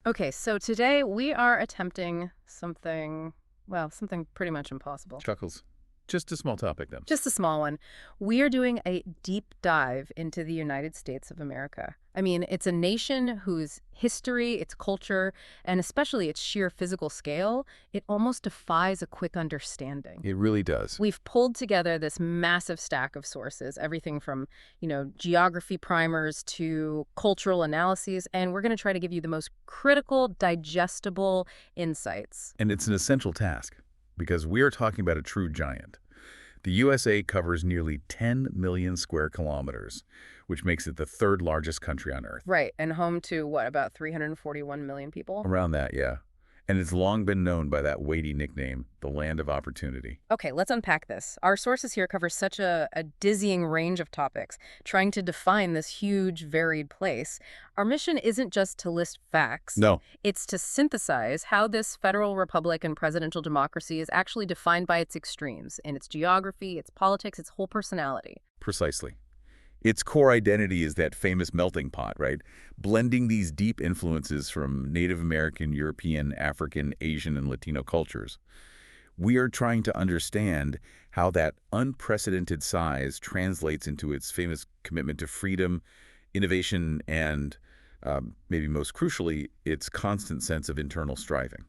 Okay, so today we are attempting something pretty much impossible. Chuckles. Just a small topic, then. Just a small one. We are doing a deep dive into the United States of America. I mean, it's a nation whose history, its culture, and especially its sheer physical scale, it almost defies a quick understanding. It really does. We've pulled together this massive stack of sources, everything from, geography primers to cultural analyses, and we're going to try to give you the most critical, digestible insights. And it's an essential task, because we are talking about a true giant. The USA covers nearly 10 million square kilometers, which makes it the third largest country on Earth. Right, and home to what, about 341 million people? Around that, yeah. And it's long been known by that weighty nickname, the Land of Opportunity. Okay, let's unpack this. Our sources here cover such a dizzying range of topics, trying to define this huge, varied place. Our mission isn't just to list facts. No, It's to synthesize how this federal republic and presidential democracy is actually defined by its extremes, in its geography, its politics, its whole personality. precisely. Its core identity is that famous melting pot, right? Blending these deep influences from Native American, European, African, Asian, and Latino cultures. We are trying to understand how that unprecedented size translates into its famous commitment to freedom, innovation, and maybe most crucially, its constant sense of internal striving.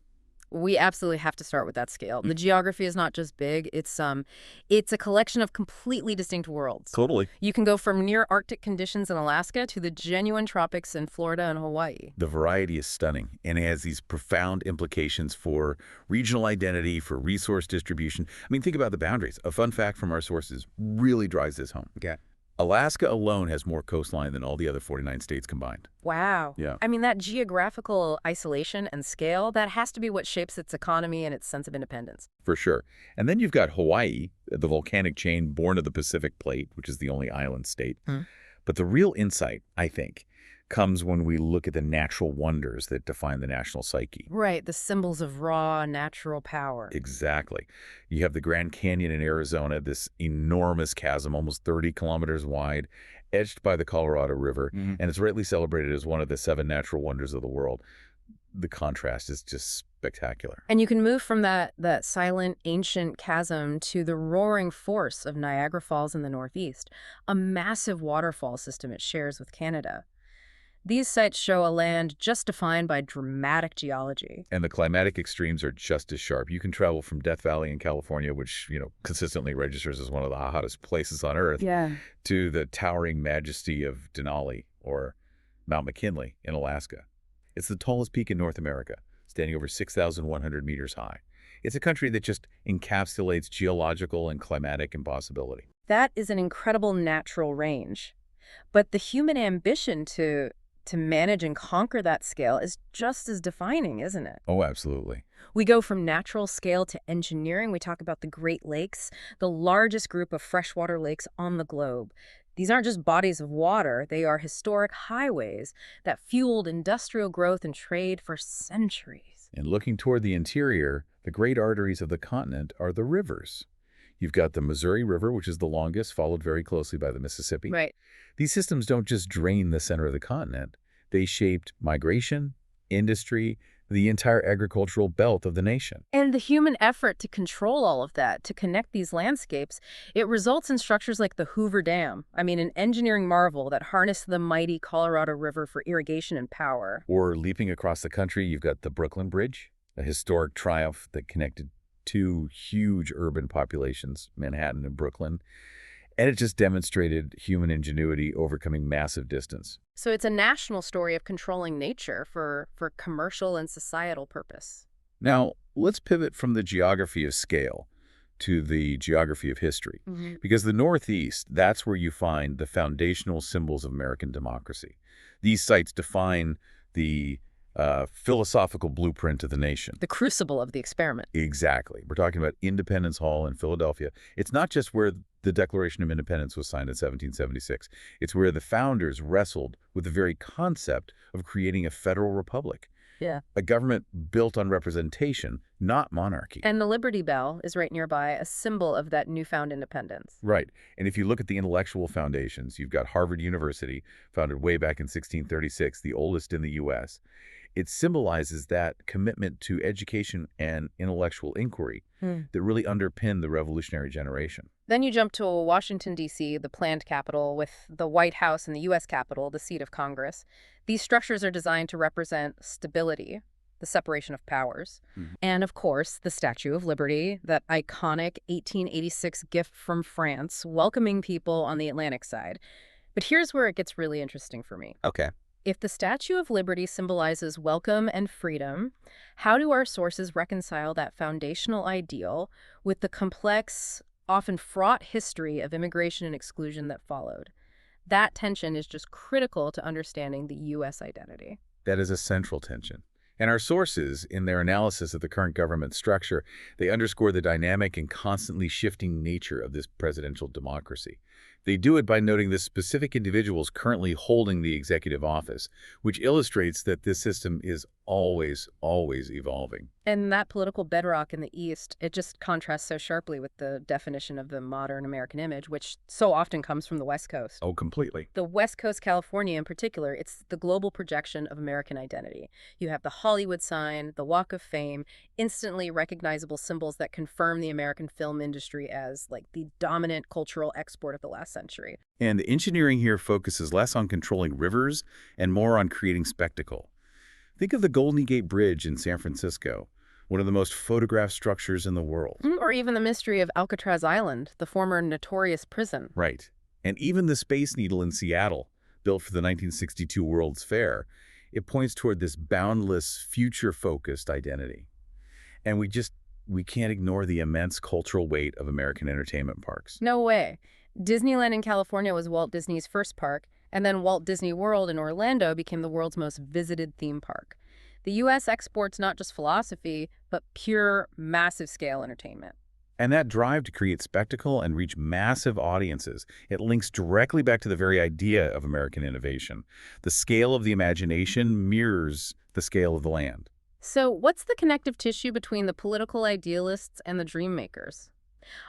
We absolutely have to start with that scale. The geography is not just big, it's a collection of completely distinct worlds. Totally. You can go from near Arctic conditions in Alaska to the genuine tropics in Florida and Hawaii. The variety is stunning and has these profound implications for regional identity, for resource distribution. I mean, think about the boundaries. A fun fact from our sources really drives this home. Okay. Alaska alone has more coastline than all the other 49 states combined. Wow. Yeah, I mean, that geographical isolation and scale, that has to be what shapes its economy and its sense of independence. for sure. And then you've got Hawaii, the volcanic chain born of the Pacific Plate, which is the only island state. Hmm. But the real insight, I think, comes when we look at the natural wonders that define the national psyche. Right, the symbols of raw, natural power. Exactly. You have the Grand Canyon in Arizona, this enormous chasm, almost 30 kilometers wide, edged by the Colorado River, and it's rightly celebrated as one of the seven natural wonders of the world. The contrast is just spectacular. And you can move from that silent, ancient chasm to the roaring force of Niagara Falls in the Northeast, a massive waterfall system it shares with Canada. These sites show a land just defined by dramatic geology. And the climatic extremes are just as sharp. You can travel from Death Valley in California, which, consistently registers as one of the hottest places on Earth, Yeah. to the towering majesty of Denali or Mount McKinley in Alaska. It's the tallest peak in North America, standing over 6,100 meters high. It's a country that just encapsulates geological and climatic impossibility. That is an incredible natural range. But the human ambition to manage and conquer that scale is just as defining, isn't it? Oh, absolutely. We go from natural scale to engineering. We talk about the Great Lakes, the largest group of freshwater lakes on the globe. These aren't just bodies of water, they are historic highways that fueled industrial growth and trade for centuries. And looking toward the interior, the great arteries of the continent are the rivers. You've got the Missouri River, which is the longest, followed very closely by the Mississippi. Right. These systems don't just drain the center of the continent. They shaped migration, industry, the entire agricultural belt of the nation. And the human effort to control all of that, to connect these landscapes, it results in structures like the Hoover Dam. I mean, an engineering marvel that harnessed the mighty Colorado River for irrigation and power. Or leaping across the country, you've got the Brooklyn Bridge, a historic triumph that connected two huge urban populations, Manhattan and Brooklyn. And it just demonstrated human ingenuity overcoming massive distance. So it's a national story of controlling nature for commercial and societal purpose. Now, let's pivot from the geography of scale to the geography of history. Because the Northeast, that's where you find the foundational symbols of American democracy. These sites define the philosophical blueprint of the nation. The crucible of the experiment. Exactly. We're talking about Independence Hall in Philadelphia. It's not just where the Declaration of Independence was signed in 1776. It's where the founders wrestled with the very concept of creating a federal republic. Yeah. A government built on representation, not monarchy. And the Liberty Bell is right nearby, a symbol of that newfound independence. Right. And if you look at the intellectual foundations, you've got Harvard University, founded way back in 1636, the oldest in the U.S. It symbolizes that commitment to education and intellectual inquiry that really underpinned the revolutionary generation. Then you jump to Washington, D.C., the planned capital, with the White House and the U.S. Capitol, the seat of Congress. These structures are designed to represent stability, the separation of powers, and, of course, the Statue of Liberty, that iconic 1886 gift from France, welcoming people on the Atlantic side. But here's where it gets really interesting for me. Okay. If the Statue of Liberty symbolizes welcome and freedom, how do our sources reconcile that foundational ideal with the complex, often fraught history of immigration and exclusion that followed? That tension is just critical to understanding the U.S. identity. That is a central tension. And our sources, in their analysis of the current government structure, they underscore the dynamic and constantly shifting nature of this presidential democracy. They do it by noting the specific individuals currently holding the executive office, which illustrates that this system is always evolving. And that political bedrock in the East, it just contrasts so sharply with the definition of the modern American image, which so often comes from the West Coast. Oh, completely. The West Coast, California in particular, it's the global projection of American identity. You have the Hollywood sign, the Walk of Fame, instantly recognizable symbols that confirm the American film industry as like the dominant cultural export of the last century. And the engineering here focuses less on controlling rivers and more on creating spectacle. Think of the Golden Gate Bridge in San Francisco, one of the most photographed structures in the world. Or even the mystery of Alcatraz Island, the former notorious prison. Right. And even the Space Needle in Seattle, built for the 1962 World's Fair, it points toward this boundless, future-focused identity. And we can't ignore the immense cultural weight of American entertainment parks. No way. Disneyland in California was Walt Disney's first park, and then Walt Disney World in Orlando became the world's most visited theme park. The U.S. exports not just philosophy, but pure, massive-scale entertainment. And that drive to create spectacle and reach massive audiences, it links directly back to the very idea of American innovation. The scale of the imagination mirrors the scale of the land. So what's the connective tissue between the political idealists and the dream makers?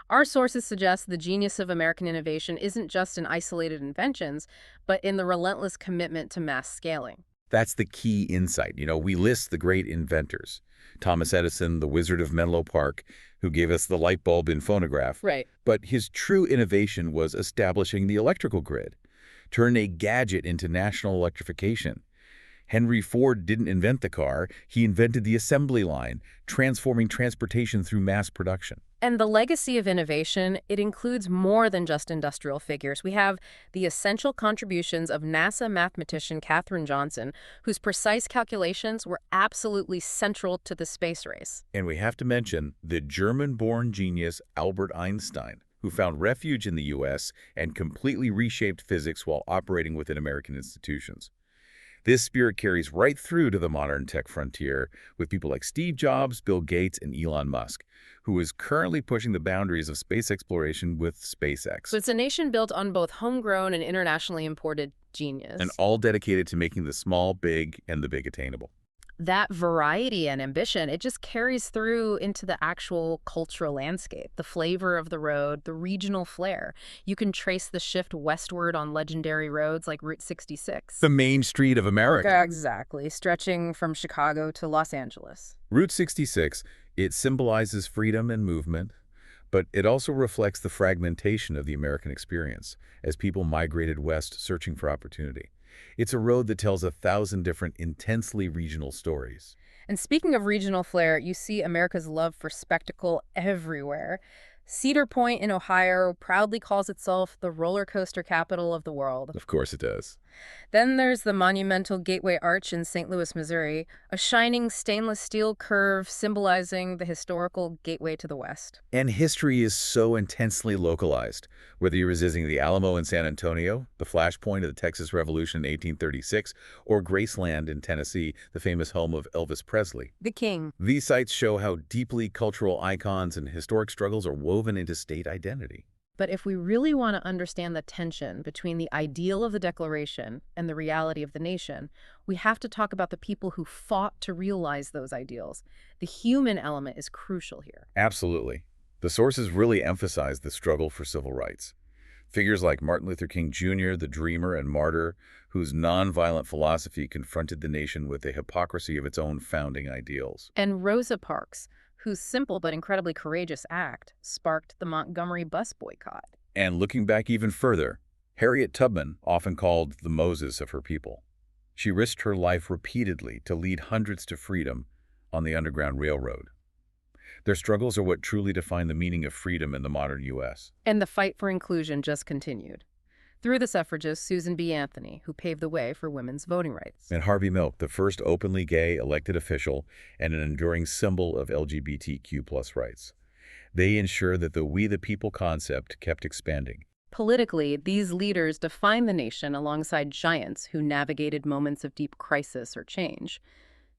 Our sources suggest the genius of American innovation isn't just in isolated inventions, but in the relentless commitment to mass scaling. That's the key insight. We list the great inventors. Thomas Edison, the Wizard of Menlo Park, who gave us the light bulb in phonograph. Right. But his true innovation was establishing the electrical grid, turning a gadget into national electrification. Henry Ford didn't invent the car, he invented the assembly line, transforming transportation through mass production. And the legacy of innovation, it includes more than just industrial figures. We have the essential contributions of NASA mathematician Katherine Johnson, whose precise calculations were absolutely central to the space race. And we have to mention the German-born genius Albert Einstein, who found refuge in the U.S. and completely reshaped physics while operating within American institutions. This spirit carries right through to the modern tech frontier with people like Steve Jobs, Bill Gates, and Elon Musk, who is currently pushing the boundaries of space exploration with SpaceX. So it's a nation built on both homegrown and internationally imported genius. And all dedicated to making the small big and the big attainable. That variety and ambition, it just carries through into the actual cultural landscape, the flavor of the road, the regional flair. You can trace the shift westward on legendary roads like Route 66. The main street of America. Exactly, stretching from Chicago to Los Angeles. Route 66, it symbolizes freedom and movement, but it also reflects the fragmentation of the American experience as people migrated west searching for opportunity. It's a road that tells 1,000 different intensely regional stories. And speaking of regional flair, you see America's love for spectacle everywhere. Cedar Point in Ohio proudly calls itself the roller coaster capital of the world. Of course it does. Then there's the monumental Gateway Arch in St. Louis, Missouri, a shining stainless steel curve symbolizing the historical gateway to the West. And history is so intensely localized. Whether you're visiting the Alamo in San Antonio, the flashpoint of the Texas Revolution in 1836, or Graceland in Tennessee, the famous home of Elvis Presley. The King. These sites show how deeply cultural icons and historic struggles are woven into state identity. But if we really want to understand the tension between the ideal of the Declaration and the reality of the nation, we have to talk about the people who fought to realize those ideals. The human element is crucial here. Absolutely. The sources really emphasize the struggle for civil rights. Figures like Martin Luther King Jr., the dreamer and martyr, whose nonviolent philosophy confronted the nation with the hypocrisy of its own founding ideals. And Rosa Parks, whose simple but incredibly courageous act sparked the Montgomery bus boycott. And looking back even further, Harriet Tubman, often called the Moses of her people. She risked her life repeatedly to lead hundreds to freedom on the Underground Railroad. Their struggles are what truly define the meaning of freedom in the modern U.S. And the fight for inclusion just continued. Through the suffragist Susan B. Anthony, who paved the way for women's voting rights. And Harvey Milk, the first openly gay elected official and an enduring symbol of LGBTQ+ rights. They ensure that the We the People concept kept expanding. Politically, these leaders defined the nation alongside giants who navigated moments of deep crisis or change.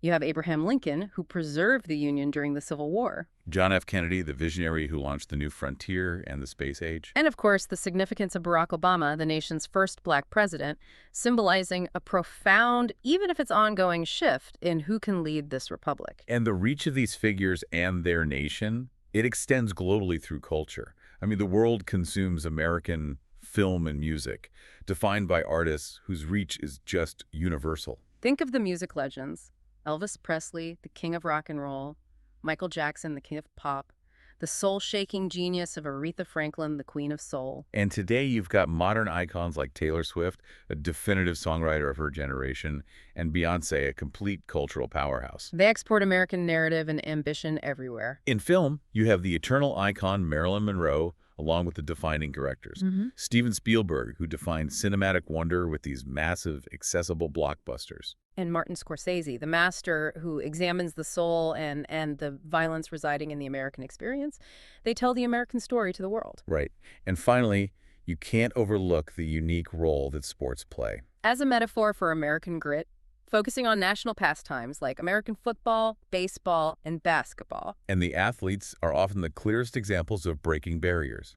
You have Abraham Lincoln, who preserved the Union during the Civil War. John F. Kennedy, the visionary who launched the new frontier and the space age. And of course, the significance of Barack Obama, the nation's first black president, symbolizing a profound, even if it's ongoing, shift in who can lead this republic. And the reach of these figures and their nation, it extends globally through culture. I mean, the world consumes American film and music, defined by artists whose reach is just universal. Think of the music legends. Elvis Presley, the king of rock and roll, Michael Jackson, the king of pop, the soul-shaking genius of Aretha Franklin, the queen of soul. And today you've got modern icons like Taylor Swift, a definitive songwriter of her generation, and Beyoncé, a complete cultural powerhouse. They export American narrative and ambition everywhere. In film, you have the eternal icon Marilyn Monroe, along with the defining directors. Steven Spielberg, who defined cinematic wonder with these massive, accessible blockbusters. And Martin Scorsese, the master who examines the soul and the violence residing in the American experience. They tell the American story to the world. Right. And finally, you can't overlook the unique role that sports play. As a metaphor for American grit, focusing on national pastimes like American football, baseball, and basketball. And the athletes are often the clearest examples of breaking barriers.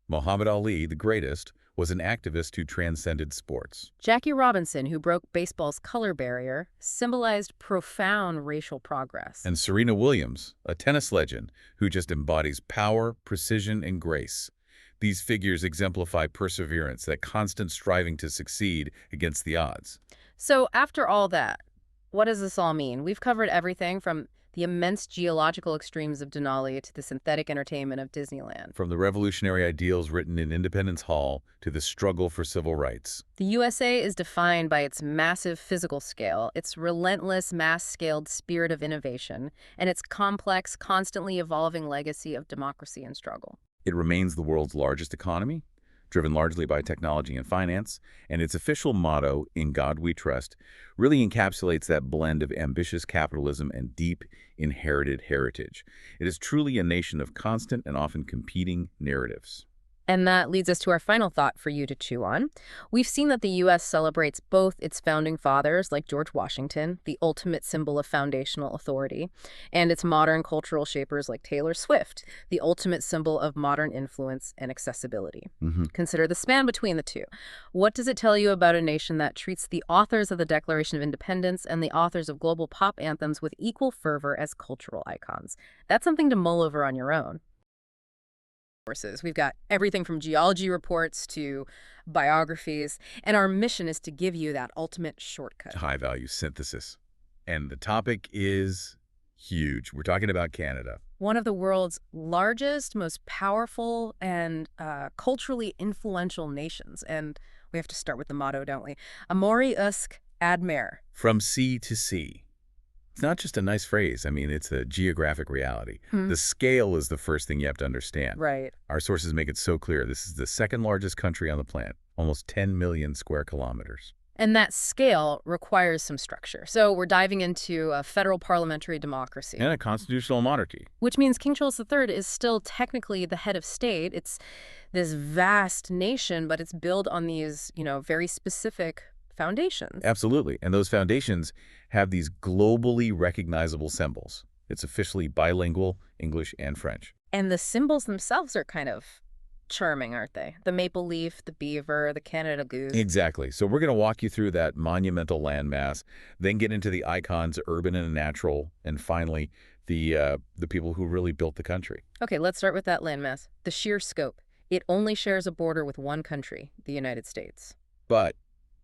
Muhammad Ali, the greatest, was an activist who transcended sports. Jackie Robinson, who broke baseball's color barrier, symbolized profound racial progress. And Serena Williams, a tennis legend who just embodies power, precision, and grace. These figures exemplify perseverance, that constant striving to succeed against the odds. So after all that, what does this all mean? We've covered everything from the immense geological extremes of Denali to the synthetic entertainment of Disneyland. From the revolutionary ideals written in Independence Hall to the struggle for civil rights. The USA is defined by its massive physical scale, its relentless, mass-scaled spirit of innovation, and its complex, constantly evolving legacy of democracy and struggle. It remains the world's largest economy, driven largely by technology and finance, and its official motto, "In God We Trust," really encapsulates that blend of ambitious capitalism and deep, inherited heritage. It is truly a nation of constant and often competing narratives. And that leads us to our final thought for you to chew on. We've seen that the U.S. celebrates both its founding fathers, like George Washington, the ultimate symbol of foundational authority, and its modern cultural shapers like Taylor Swift, the ultimate symbol of modern influence and accessibility. Consider the span between the two. What does it tell you about a nation that treats the authors of the Declaration of Independence and the authors of global pop anthems with equal fervor as cultural icons? That's something to mull over on your own. We've got everything from geology reports to biographies, and our mission is to give you that ultimate shortcut. High-value synthesis. And the topic is huge. We're talking about Canada. One of the world's largest, most powerful, and culturally influential nations. And we have to start with the motto, don't we? Amori Usk Admire. From sea to sea. It's not just a nice phrase. I mean, it's a geographic reality. The scale is the first thing you have to understand. Right. Our sources make it so clear. This is the second largest country on the planet, almost 10 million square kilometers. And that scale requires some structure. So we're diving into a federal parliamentary democracy. And a constitutional monarchy. Which means King Charles III is still technically the head of state. It's this vast nation, but it's built on these, very specific foundations. Absolutely. And those foundations have these globally recognizable symbols. It's officially bilingual, English and French. And the symbols themselves are kind of Charming, aren't they? The maple leaf, the beaver, the Canada goose. Exactly. So we're going to walk you through that monumental landmass, then get into the icons, urban and natural, and finally the people who really built the country. Okay, let's start with that landmass. The sheer scope. It only shares a border with one country, the United States. But,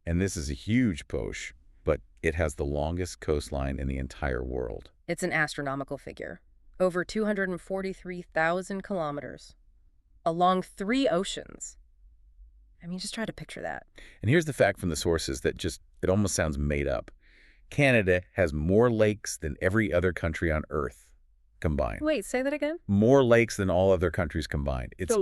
and this is a huge push, but it has the longest coastline in the entire world. It's an astronomical figure. Over 243,000 kilometers. Along 3 oceans. I mean, just try to picture that. And here's the fact from the sources that just, it almost sounds made up. Canada has more lakes than every other country on Earth combined. Wait, say that again? More lakes than all other countries combined. It's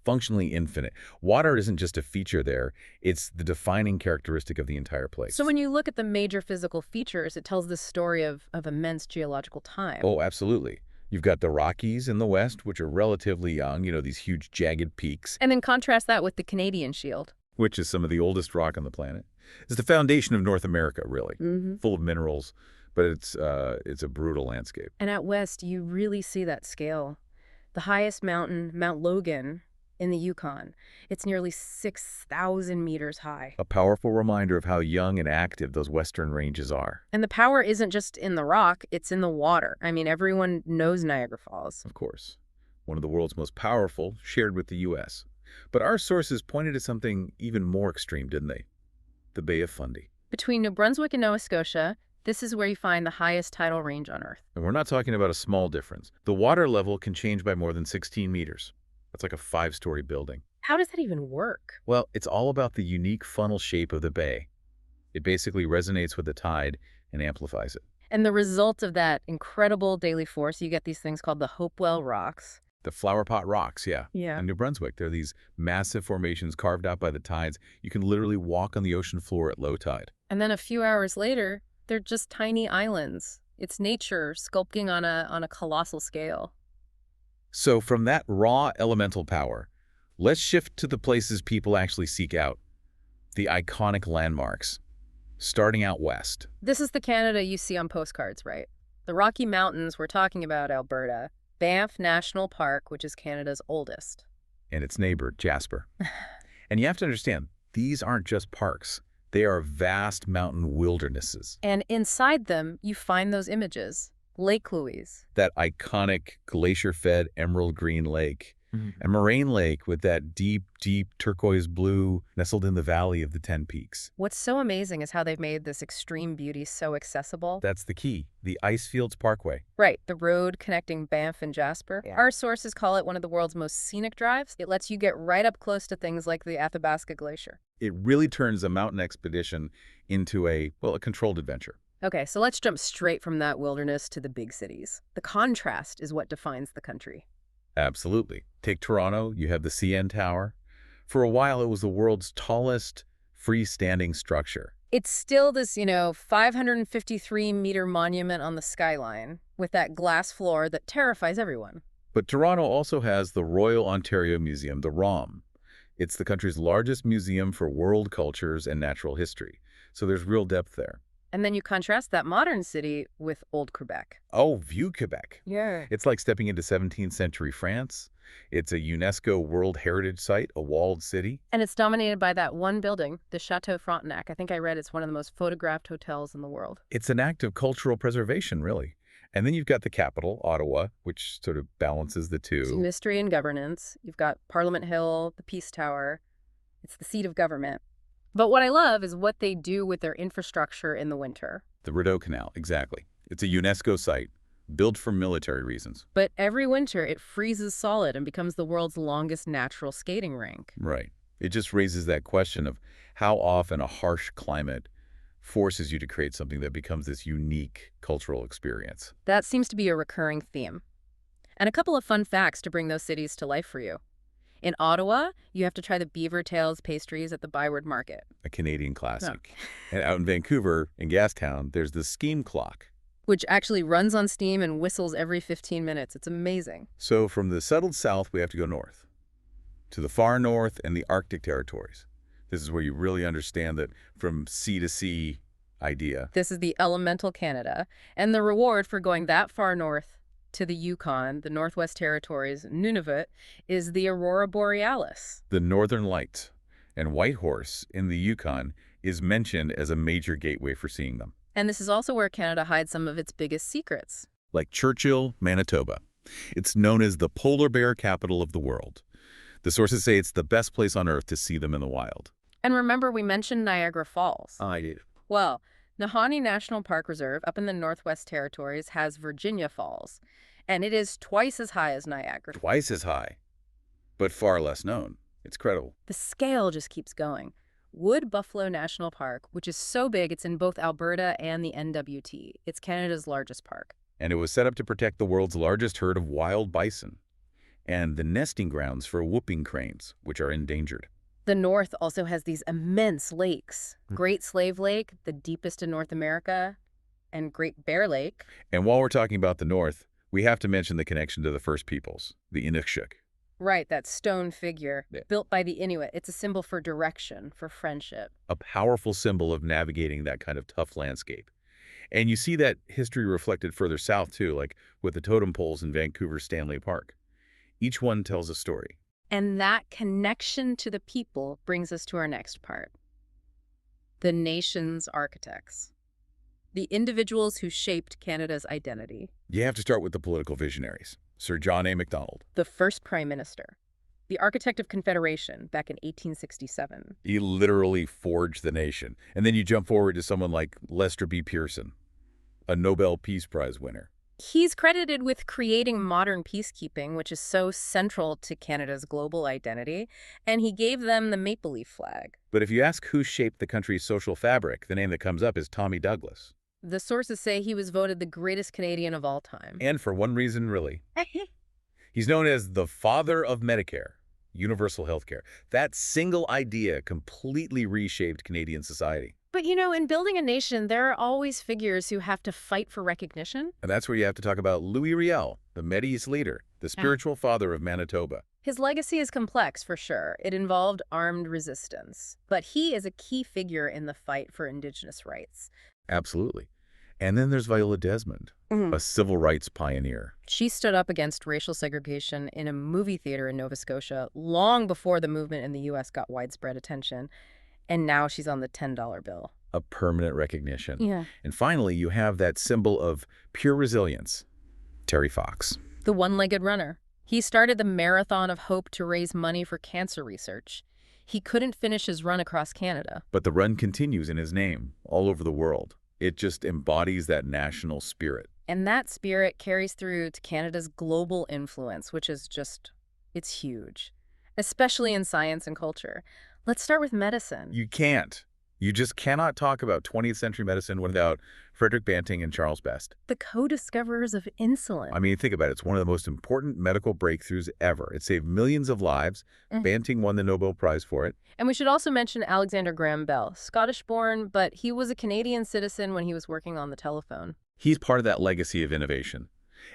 functionally infinite. Water isn't just a feature there, it's the defining characteristic of the entire place. So when you look at the major physical features, it tells the story of immense geological time. Oh, absolutely. You've got the Rockies in the west, which are relatively young, these huge jagged peaks. And then contrast that with the Canadian Shield. Which is some of the oldest rock on the planet. It's the foundation of North America, really. Full of minerals, but it's a brutal landscape. And out west, you really see that scale. The highest mountain, Mount Logan, in the Yukon, it's nearly 6,000 meters high. A powerful reminder of how young and active those western ranges are. And the power isn't just in the rock, it's in the water. I mean, everyone knows Niagara Falls. Of course. One of the world's most powerful, shared with the U.S. But our sources pointed to something even more extreme, didn't they? The Bay of Fundy. Between New Brunswick and Nova Scotia, this is where you find the highest tidal range on Earth. And we're not talking about a small difference. The water level can change by more than 16 meters. That's like a 5-story building. How does that even work? Well, it's all about the unique funnel shape of the bay. It basically resonates with the tide and amplifies it. And the result of that incredible daily force, you get these things called the Hopewell Rocks. The flower pot rocks, yeah. Yeah. In New Brunswick, there are these massive formations carved out by the tides. You can literally walk on the ocean floor at low tide. And then a few hours later, they're just tiny islands. It's nature sculpting on a colossal scale. So from that raw elemental power, let's shift to the places people actually seek out. The iconic landmarks. Starting out west. This is the Canada you see on postcards, right? The Rocky Mountains, we're talking about Alberta. Banff National Park, which is Canada's oldest. And its neighbor, Jasper. And you have to understand, these aren't just parks. They are vast mountain wildernesses. And inside them, you find those images. Lake Louise. That iconic glacier-fed emerald green lake. And Moraine Lake with that deep, deep turquoise blue nestled in the valley of the 10 Peaks. What's so amazing is how they've made this extreme beauty so accessible. That's the key, the Icefields Parkway. Right, the road connecting Banff and Jasper. Yeah. Our sources call it one of the world's most scenic drives. It lets you get right up close to things like the Athabasca Glacier. It really turns a mountain expedition into a controlled adventure. Okay, so let's jump straight from that wilderness to the big cities. The contrast is what defines the country. Absolutely. Take Toronto, you have the CN Tower. For a while, it was the world's tallest freestanding structure. It's still this, 553-meter monument on the skyline with that glass floor that terrifies everyone. But Toronto also has the Royal Ontario Museum, the ROM. It's the country's largest museum for world cultures and natural history. So there's real depth there. And then you contrast that modern city with old Quebec. Oh, View Quebec. Yeah. It's like stepping into 17th century France. It's a UNESCO World Heritage Site, a walled city. And it's dominated by that one building, the Chateau Frontenac. I think I read it's one of the most photographed hotels in the world. It's an act of cultural preservation, really. And then you've got the capital, Ottawa, which sort of balances the two. It's mystery and governance. You've got Parliament Hill, the Peace Tower. It's the seat of government. But what I love is what they do with their infrastructure in the winter. The Rideau Canal, exactly. It's a UNESCO site, built for military reasons. But every winter, it freezes solid and becomes the world's longest natural skating rink. Right. It just raises that question of how often a harsh climate forces you to create something that becomes this unique cultural experience. That seems to be a recurring theme. And a couple of fun facts to bring those cities to life for you. In Ottawa, you have to try the beaver tails pastries at the Byward Market. A Canadian classic. Oh. And out in Vancouver, in Gastown, there's the Scheme Clock, which actually runs on steam and whistles every 15 minutes. It's amazing. So from the settled south, we have to go north. To the far north and the Arctic territories. This is where you really understand that from sea to sea idea. This is the elemental Canada. And the reward for going that far north to the Yukon, the Northwest Territories, Nunavut, is the Aurora Borealis. The Northern Lights and Whitehorse in the Yukon is mentioned as a major gateway for seeing them. And this is also where Canada hides some of its biggest secrets. Like Churchill, Manitoba. It's known as the polar bear capital of the world. The sources say it's the best place on Earth to see them in the wild. And remember, we mentioned Niagara Falls. I did. Well, Nahanni National Park Reserve up in the Northwest Territories has Virginia Falls, and it is twice as high as Niagara. Twice as high, but far less known. It's credible. The scale just keeps going. Wood Buffalo National Park, which is so big it's in both Alberta and the NWT. It's Canada's largest park. And it was set up to protect the world's largest herd of wild bison and the nesting grounds for whooping cranes, which are endangered. The North also has these immense lakes. Great Slave Lake, the deepest in North America, and Great Bear Lake. And while we're talking about the North, we have to mention the connection to the First Peoples, the Inukshuk. Right, that stone figure, Yeah. built by the Inuit. It's a symbol for direction, for friendship. A powerful symbol of navigating that kind of tough landscape. And you see that history reflected further south, too, like with the totem poles in Vancouver's Stanley Park. Each one tells a story. And that connection to the people brings us to our next part. The nation's architects. The individuals who shaped Canada's identity. You have to start with the political visionaries. Sir John A. Macdonald. The first Prime Minister. The architect of Confederation back in 1867. He literally forged the nation. And then you jump forward to someone like Lester B. Pearson, a Nobel Peace Prize winner. He's credited with creating modern peacekeeping, which is so central to Canada's global identity, and he gave them the maple leaf flag. But if you ask who shaped the country's social fabric, the name that comes up is Tommy Douglas. The sources say he was voted the greatest Canadian of all time. And for one reason, really. He's known as the father of Medicare, universal health care. That single idea completely reshaped Canadian society. But you know, in building a nation, there are always figures who have to fight for recognition. And that's where you have to talk about Louis Riel, the Métis leader, the spiritual father of Manitoba. His legacy is complex, for sure. It involved armed resistance. But he is a key figure in the fight for Indigenous rights. Absolutely. And then there's Viola Desmond, a civil rights pioneer. She stood up against racial segregation in a movie theater in Nova Scotia long before the movement in the U.S. got widespread attention. And now she's on the $10 bill. A permanent recognition. Yeah. And finally, you have that symbol of pure resilience, Terry Fox. The one-legged runner. He started the Marathon of Hope to raise money for cancer research. He couldn't finish his run across Canada. But the run continues in his name all over the world. It just embodies that national spirit. And that spirit carries through to Canada's global influence, which is just, it's huge, especially in science and culture. Let's start with medicine. You can't. You just cannot talk about 20th century medicine without Frederick Banting and Charles Best. The co-discoverers of insulin. I mean, think about it. It's one of the most important medical breakthroughs ever. It saved millions of lives. Banting won the Nobel Prize for it. And we should also mention Alexander Graham Bell, Scottish-born, but he was a Canadian citizen when he was working on the telephone. He's part of that legacy of innovation.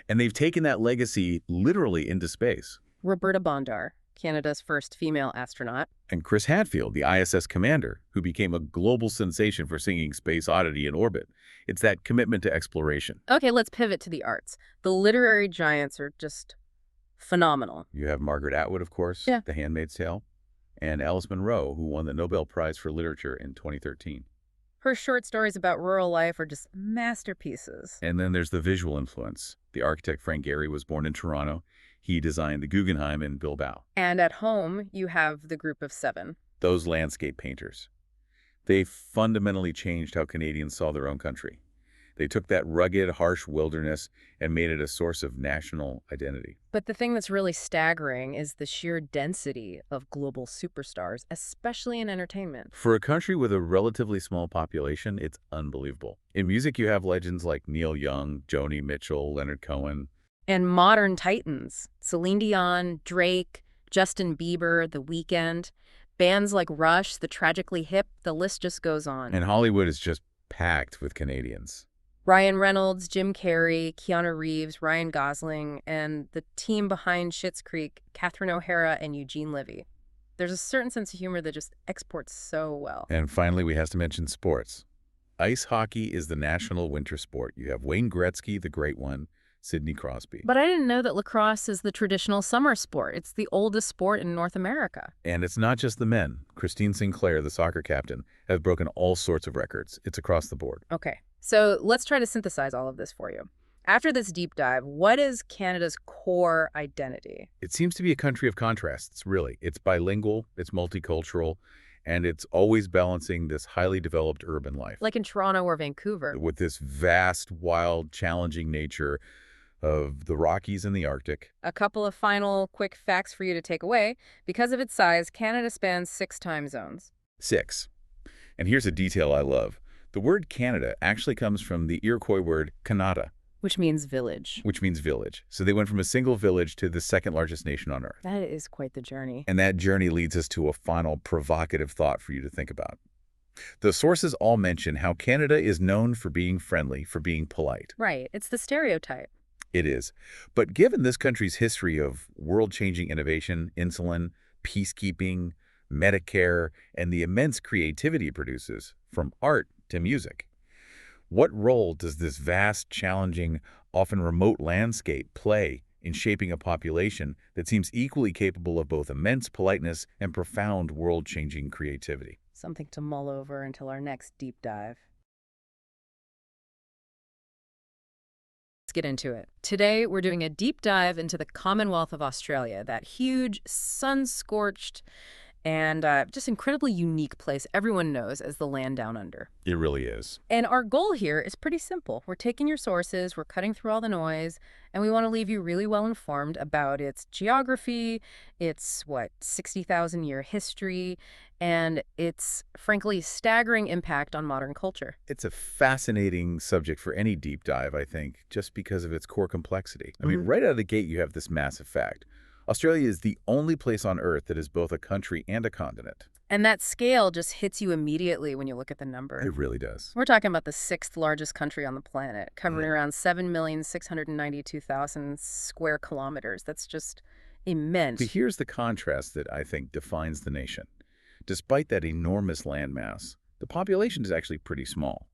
And they've taken that legacy literally into space. Roberta Bondar, Canada's first female astronaut. And Chris Hadfield, the ISS commander, who became a global sensation for singing Space Oddity in orbit. It's that commitment to exploration. Okay, let's pivot to the arts. The literary giants are just phenomenal. You have Margaret Atwood, of course, Yeah. The Handmaid's Tale, and Alice Munro, who won the Nobel Prize for Literature in 2013. Her short stories about rural life are just masterpieces. And then there's the visual influence. The architect Frank Gehry was born in Toronto. He designed the Guggenheim in Bilbao. And at home, you have the Group of Seven. Those landscape painters. They fundamentally changed how Canadians saw their own country. They took that rugged, harsh wilderness and made it a source of national identity. But the thing that's really staggering is the sheer density of global superstars, especially in entertainment. For a country with a relatively small population, it's unbelievable. In music, you have legends like Neil Young, Joni Mitchell, Leonard Cohen. And modern titans, Celine Dion, Drake, Justin Bieber, The Weeknd, bands like Rush, The Tragically Hip, the list just goes on. And Hollywood is just packed with Canadians. Ryan Reynolds, Jim Carrey, Keanu Reeves, Ryan Gosling, and the team behind Schitt's Creek, Catherine O'Hara and Eugene Levy. There's a certain sense of humor that just exports so well. And finally, we have to mention sports. Ice hockey is the national winter sport. You have Wayne Gretzky, the great one, Sidney Crosby. But I didn't know that lacrosse is the traditional summer sport. It's the oldest sport in North America. And it's not just the men. Christine Sinclair, the soccer captain, has broken all sorts of records. It's across the board. Okay, so let's try to synthesize all of this for you. After this deep dive, what is Canada's core identity? It seems to be a country of contrasts, really. It's bilingual, it's multicultural, and it's always balancing this highly developed urban life Like in Toronto or Vancouver. with this vast, wild, challenging nature of the Rockies and the Arctic. A couple of final quick facts for you to take away. Because of its size, Canada spans 6 time zones. 6. And here's a detail I love. The word Canada actually comes from the Iroquois word Kanata, Which means village. which means village. So they went from a single village to the second largest nation on Earth. That is quite the journey. And that journey leads us to a final provocative thought for you to think about. The sources all mention how Canada is known for being friendly, for being polite. Right, it's the stereotype. It is. But given this country's history of world-changing innovation, insulin, peacekeeping, Medicare, and the immense creativity it produces, from art to music, what role does this vast, challenging, often remote landscape play in shaping a population that seems equally capable of both immense politeness and profound world-changing creativity? Something to mull over until our next deep dive. Let's get into it. Today, we're doing a deep dive into the Commonwealth of Australia, that huge, sun-scorched, and just incredibly unique place everyone knows as the land down under. It really is. And our goal here is pretty simple. We're taking your sources, we're cutting through all the noise, and we want to leave you really well informed about its geography, its, 60,000-year history, and its, frankly, staggering impact on modern culture. It's a fascinating subject for any deep dive, I think, just because of its core complexity. I mean, right out of the gate, you have this massive fact. Australia is the only place on Earth that is both a country and a continent. And that scale just hits you immediately when you look at the number. It really does. We're talking about the 6th largest country on the planet, covering around 7,692,000 square kilometers. That's just immense. But here's the contrast that I think defines the nation. Despite that enormous landmass, the population is actually pretty small.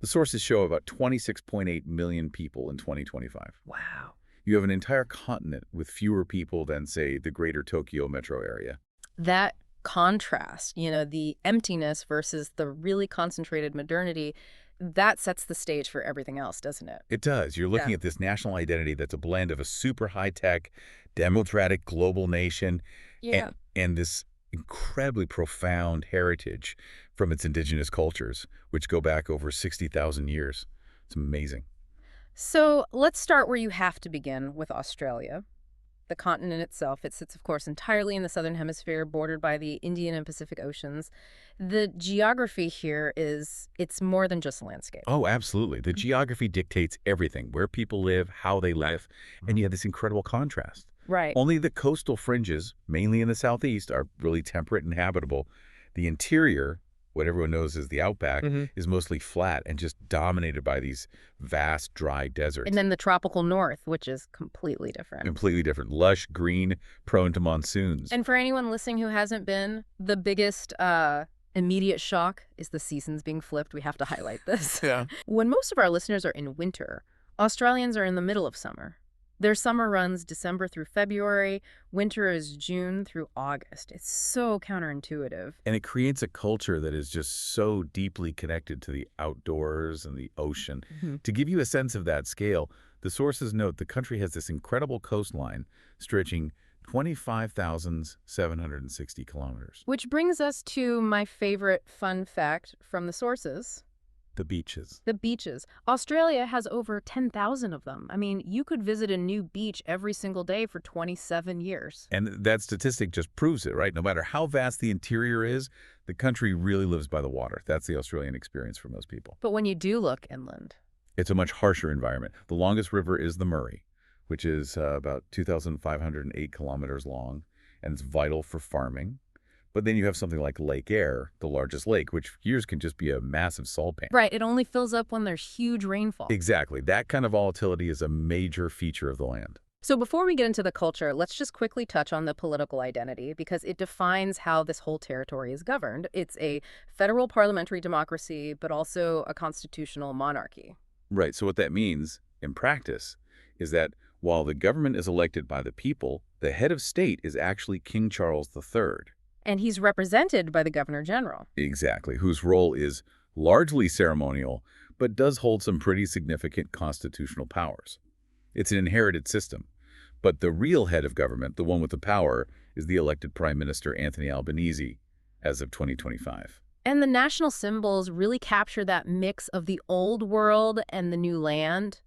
The sources show about 26.8 million people in 2025. Wow. You have an entire continent with fewer people than, say, the greater Tokyo metro area. That contrast, the emptiness versus the really concentrated modernity, that sets the stage for everything else, doesn't it? It does. You're looking at this national identity that's a blend of a super high-tech, democratic global nation and this incredibly profound heritage from its indigenous cultures, which go back over 60,000 years. It's amazing. So let's start where you have to begin, with Australia. The continent itself, it sits, of course, entirely in the southern hemisphere, bordered by the Indian and Pacific Oceans. The geography here it's more than just landscape. Oh, absolutely. The geography dictates everything, where people live, how they live, and you have this incredible contrast. Right. Only the coastal fringes, mainly in the southeast, are really temperate and habitable. The interior, what everyone knows as the outback, is mostly flat and just dominated by these vast, dry deserts. And then the tropical north, which is completely different. Completely different. Lush, green, prone to monsoons. And for anyone listening who hasn't been, the biggest immediate shock is the seasons being flipped. We have to highlight this. Yeah. When most of our listeners are in winter, Australians are in the middle of summer. Their summer runs December through February. Winter is June through August. It's so counterintuitive. And it creates a culture that is just so deeply connected to the outdoors and the ocean. To give you a sense of that scale, the sources note the country has this incredible coastline stretching 25,760 kilometers. Which brings us to my favorite fun fact from the sources. The beaches. The beaches. Australia has over 10,000 of them. I mean, you could visit a new beach every single day for 27 years. And that statistic just proves it, right? No matter how vast the interior is, the country really lives by the water. That's the Australian experience for most people. But when you do look inland, it's a much harsher environment. The longest river is the Murray, which is about 2,508 kilometers long, and it's vital for farming. But then you have something like Lake Eyre, the largest lake, which years can just be a massive salt pan. Right, it only fills up when there's huge rainfall. Exactly. That kind of volatility is a major feature of the land. So before we get into the culture, let's just quickly touch on the political identity, because it defines how this whole territory is governed. It's a federal parliamentary democracy, but also a constitutional monarchy. Right. So what that means, in practice, is that while the government is elected by the people, the head of state is actually King Charles III. And he's represented by the Governor General. Exactly, whose role is largely ceremonial, but does hold some pretty significant constitutional powers. It's an inherited system. But the real head of government, the one with the power, is the elected Prime Minister Anthony Albanese as of 2025. And the national symbols really capture that mix of the old world and the new land.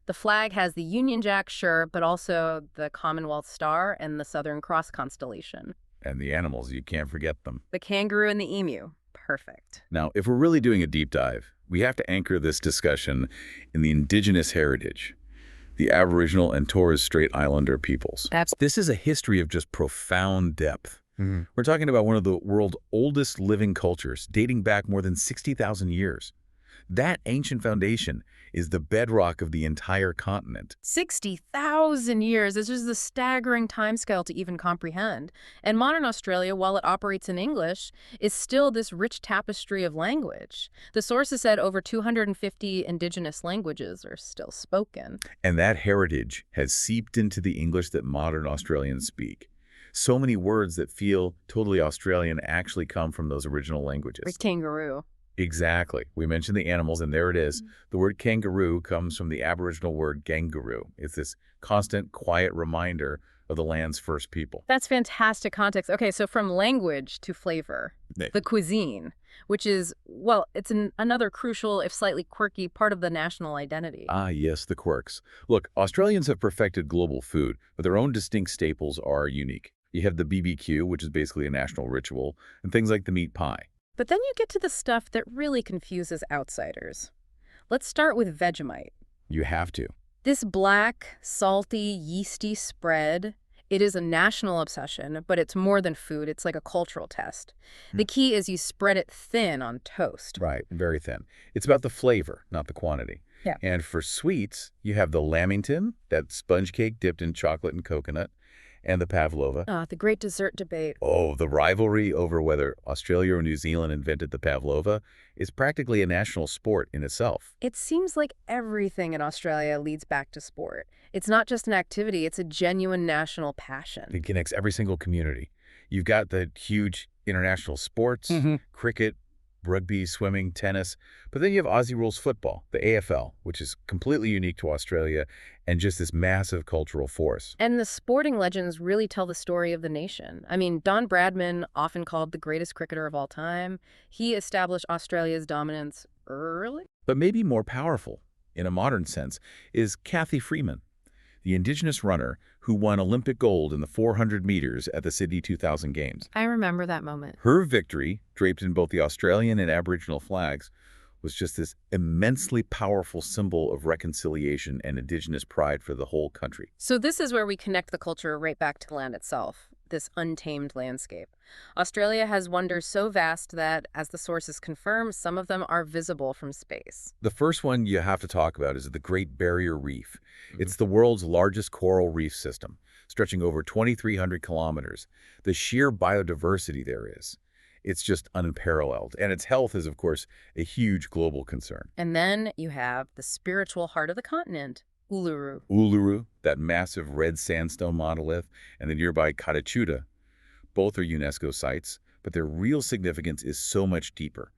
The flag has the Union Jack, sure, but also the Commonwealth Star and the Southern Cross constellation. And the animals, you can't forget them. The kangaroo and the emu. Perfect. Now, if we're really doing a deep dive, we have to anchor this discussion in the indigenous heritage, the Aboriginal and Torres Strait Islander peoples. This is a history of just profound depth. We're talking about one of the world's oldest living cultures, dating back more than 60,000 years. That ancient foundation is the bedrock of the entire continent. 60,000 years. This is a staggering timescale to even comprehend. And modern Australia, while it operates in English, is still this rich tapestry of language. The sources said over 250 indigenous languages are still spoken. And that heritage has seeped into the English that modern Australians speak. So many words that feel totally Australian actually come from those original languages. Like kangaroo. Exactly. We mentioned the animals, and there it is. The word kangaroo comes from the Aboriginal word gangaroo. It's this constant, quiet reminder of the land's first people. That's fantastic context. Okay, so from language to flavor, the cuisine, which is, well, it's another crucial, if slightly quirky, part of the national identity. Ah, yes, the quirks. Look, Australians have perfected global food, but their own distinct staples are unique. You have the BBQ, which is basically a national ritual, and things like the meat pie. But then you get to the stuff that really confuses outsiders. Let's start with Vegemite. You have to. This black, salty, yeasty spread, it is a national obsession, but it's more than food. It's like a cultural test. The key is you spread it thin on toast. Right, very thin. It's about the flavor, not the quantity. Yeah. And for sweets, you have the lamington, that sponge cake dipped in chocolate and coconut, and the pavlova. The great dessert debate. Oh, the rivalry over whether Australia or New Zealand invented the pavlova is practically a national sport in itself. It seems like everything in Australia leads back to sport. It's not just an activity, it's a genuine national passion. It connects every single community. You've got the huge international sports, cricket, rugby, swimming, tennis, but then you have Aussie rules football, the AFL, which is completely unique to Australia and just this massive cultural force. And the sporting legends really tell the story of the nation. I mean, Don Bradman, often called the greatest cricketer of all time, he established Australia's dominance early. But maybe more powerful, in a modern sense, is Kathy Freeman, the Indigenous runner who won Olympic gold in the 400 meters at the Sydney 2000 Games. I remember that moment. Her victory, draped in both the Australian and Aboriginal flags, was just this immensely powerful symbol of reconciliation and Indigenous pride for the whole country. So this is where we connect the culture right back to the land itself, this untamed landscape. Australia has wonders so vast that, as the sources confirm, some of them are visible from space. The first one you have to talk about is the Great Barrier Reef. It's the world's largest coral reef system, stretching over 2,300 kilometers. The sheer biodiversity there is. It's just unparalleled. And its health is, of course, a huge global concern. And then you have the spiritual heart of the continent, Uluru. Uluru, that massive red sandstone monolith, and the nearby Katachuta. Both are UNESCO sites, but their real significance is so much deeper.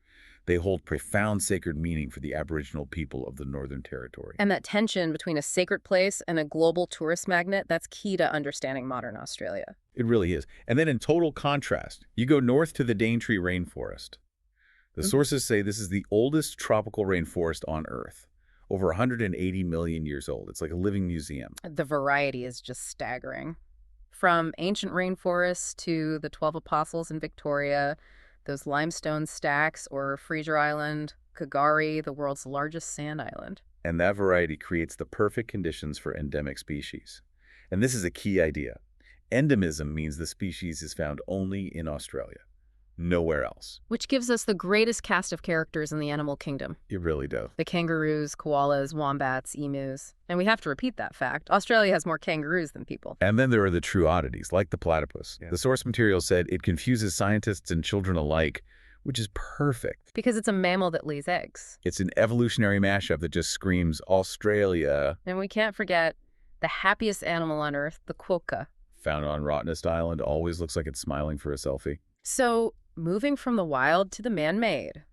They hold profound sacred meaning for the Aboriginal people of the Northern Territory. And that tension between a sacred place and a global tourist magnet, that's key to understanding modern Australia. It really is. And then in total contrast, you go north to the Daintree rainforest. The sources say this is the oldest tropical rainforest on Earth, over 180 million years old. It's like a living museum. The variety is just staggering. From ancient rainforests to the 12 Apostles in Victoria, those limestone stacks, or Fraser Island, Kagari, the world's largest sand island. And that variety creates the perfect conditions for endemic species. And this is a key idea. Endemism means the species is found only in Australia, nowhere else. Which gives us the greatest cast of characters in the animal kingdom. It really does. The kangaroos, koalas, wombats, emus. And we have to repeat that fact. Australia has more kangaroos than people. And then there are the true oddities, like the platypus. The source material said it confuses scientists and children alike, which is perfect. Because it's a mammal that lays eggs. It's an evolutionary mashup that just screams Australia. And we can't forget the happiest animal on Earth, the quokka. Found on Rottnest Island, always looks like it's smiling for a selfie. So, moving from the wild to the man-made.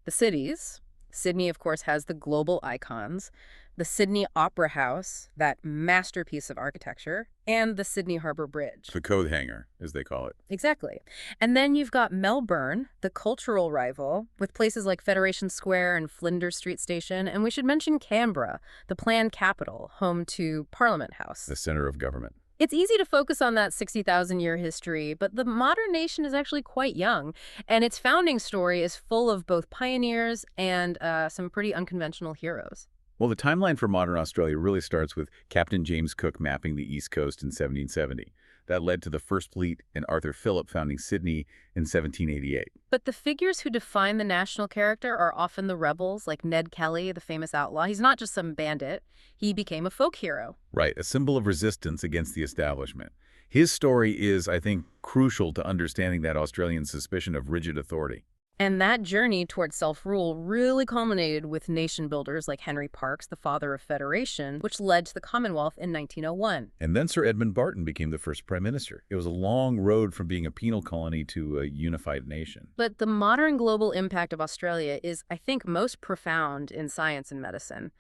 The cities. Sydney, of course, has the global icons. The Sydney Opera House, that masterpiece of architecture, and the Sydney Harbour Bridge. The coat hanger, as they call it. Exactly. And then you've got Melbourne, the cultural rival, with places like Federation Square and Flinders Street Station. And we should mention Canberra, the planned capital, home to Parliament House. The center of government. It's easy to focus on that 60,000-year history, but the modern nation is actually quite young, and its founding story is full of both pioneers and some pretty unconventional heroes. Well, the timeline for modern Australia really starts with Captain James Cook mapping the East Coast in 1770. That led to the First Fleet and Arthur Phillip founding Sydney in 1788. But the figures who define the national character are often the rebels, like Ned Kelly, the famous outlaw. He's not just some bandit. He became a folk hero. Right, a symbol of resistance against the establishment. His story is, I think, crucial to understanding that Australian suspicion of rigid authority. And that journey towards self-rule really culminated with nation builders like Henry Parkes, the father of Federation, which led to the Commonwealth in 1901. And then Sir Edmund Barton became the first prime minister. It was a long road from being a penal colony to a unified nation. But the modern global impact of Australia is, I think, most profound in science and medicine.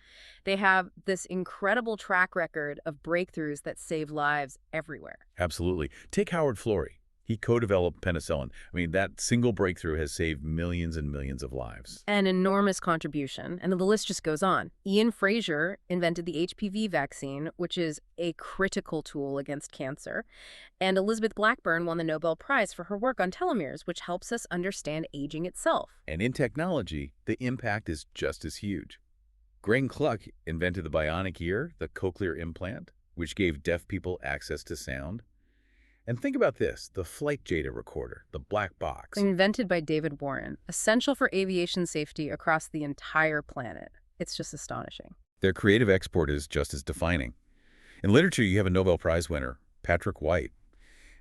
They have this incredible track record of breakthroughs that save lives everywhere. Absolutely. Take Howard Florey. He co-developed penicillin. I mean, that single breakthrough has saved millions and millions of lives. An enormous contribution, and the list just goes on. Ian Fraser invented the HPV vaccine, which is a critical tool against cancer. And Elizabeth Blackburn won the Nobel Prize for her work on telomeres, which helps us understand aging itself. And in technology, the impact is just as huge. Graham Cluck invented the bionic ear, the cochlear implant, which gave deaf people access to sound. And think about this, the flight data recorder, the black box. Invented by David Warren, essential for aviation safety across the entire planet. It's just astonishing. Their creative export is just as defining. In literature, you have a Nobel Prize winner, Patrick White,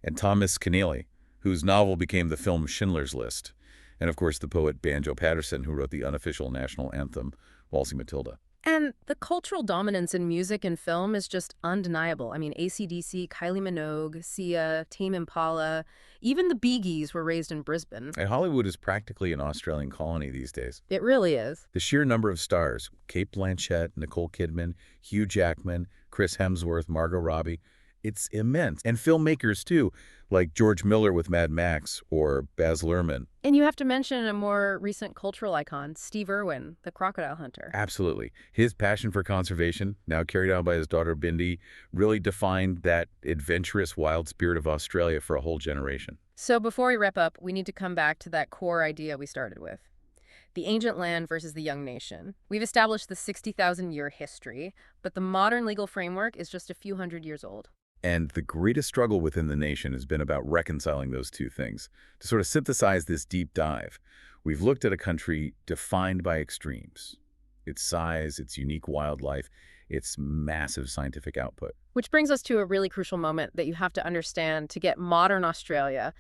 and Thomas Keneally, whose novel became the film Schindler's List, and of course the poet Banjo Patterson, who wrote the unofficial national anthem, Waltzing Matilda. And the cultural dominance in music and film is just undeniable. I mean, AC/DC, Kylie Minogue, Sia, Tame Impala, even the Bee Gees were raised in Brisbane. And Hollywood is practically an Australian colony these days. It really is. The sheer number of stars, Cate Blanchett, Nicole Kidman, Hugh Jackman, Chris Hemsworth, Margot Robbie, it's immense. And filmmakers, too, like George Miller with Mad Max or Baz Luhrmann. And you have to mention a more recent cultural icon, Steve Irwin, the crocodile hunter. Absolutely. His passion for conservation, now carried out by his daughter Bindi, really defined that adventurous wild spirit of Australia for a whole generation. So before we wrap up, we need to come back to that core idea we started with. The ancient land versus the young nation. We've established the 60,000-year history, but the modern legal framework is just a few hundred years old. And the greatest struggle within the nation has been about reconciling those two things, to sort of synthesize this deep dive. We've looked at a country defined by extremes, its size, its unique wildlife, its massive scientific output. Which brings us to a really crucial moment that you have to understand to get modern Australia,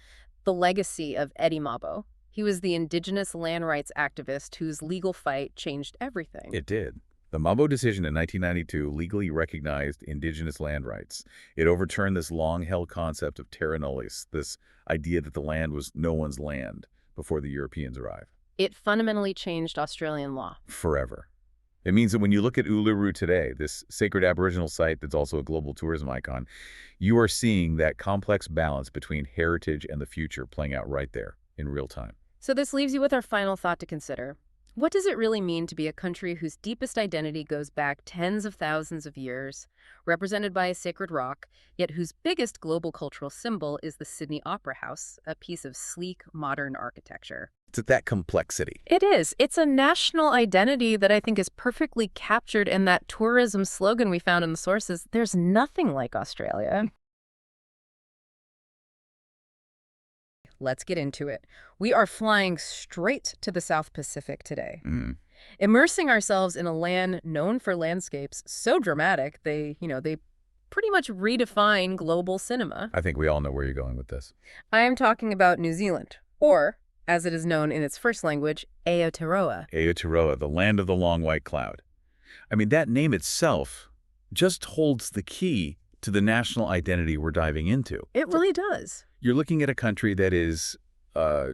the legacy of Eddie Mabo. He was the Indigenous land rights activist whose legal fight changed everything. It did. The Mabo decision in 1992 legally recognized Indigenous land rights. It overturned this long-held concept of terra nullius, this idea that the land was no one's land before the Europeans arrived. It fundamentally changed Australian law. Forever. It means that when you look at Uluru today, this sacred Aboriginal site that's also a global tourism icon, you are seeing that complex balance between heritage and the future playing out right there in real time. So this leaves you with our final thought to consider. What does it really mean to be a country whose deepest identity goes back tens of thousands of years, represented by a sacred rock, yet whose biggest global cultural symbol is the Sydney Opera House, a piece of sleek, modern architecture? It's that complexity. It is. It's a national identity that I think is perfectly captured in that tourism slogan we found in the sources, "There's nothing like Australia." Let's get into it. We are flying straight to the South Pacific today, immersing ourselves in a land known for landscapes so dramatic they pretty much redefine global cinema. I think we all know where you're going with this. I am talking about New Zealand, or, as it is known in its first language, Aotearoa. Aotearoa, the land of the long white cloud. I mean, that name itself just holds the key to the national identity we're diving into. It really does. You're looking at a country that is